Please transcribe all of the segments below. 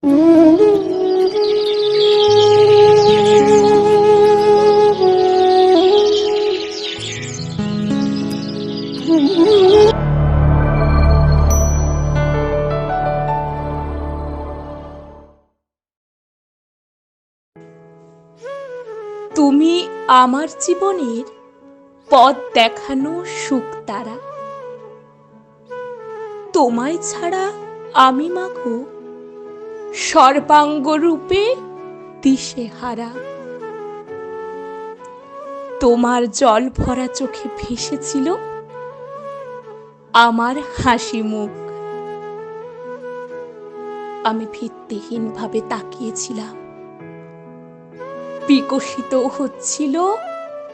তুমি আমার জীবনের পথ দেখানো সুখ তারা। তোমায় ছাড়া আমি মাগো সর্বাঙ্গ রূপে দিশেহারা। তোমার জল ভরা চোখে ভেসেছিল আমার হাসি মুখ। আমি ভিত্তিহীন ভাবে তাকিয়েছিলাম, বিকশিত হচ্ছিল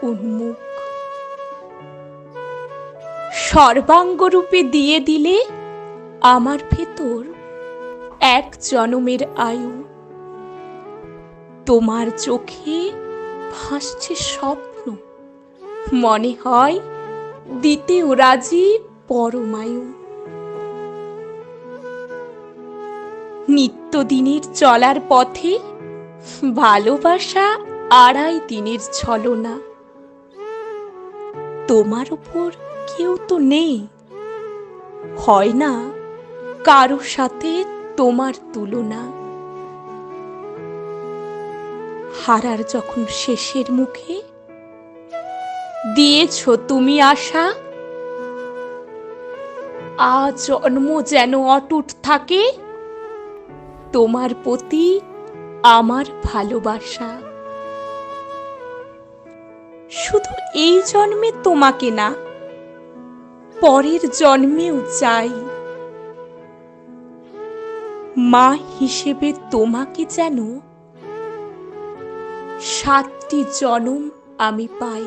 উন্মুখ। সর্বাঙ্গরূপে দিয়ে দিলে আমার ভেতর এক জনমের আয়ু। তোমার চোখে ভাসছে স্বপ্ন, মনে হয় দিতেও রাজি পরমায়ু। নিত্যদিনের চলার পথে ভালোবাসা আড়াই দিনের ছলনা। তোমার উপর কেউ তো নেই, হয় না কারো সাথে তোমার তুলনা। হারার যখন শেষের মুখে দিয়েছ তুমি আশা, আজন্ম যেন অটুট থাকে তোমার প্রতি আমার ভালোবাসা। শুধু এই জন্মে তোমাকে না, পরের জন্মেও চাই মা হিসেবে তোমাকে যেন 7টি জনম আমি পাই।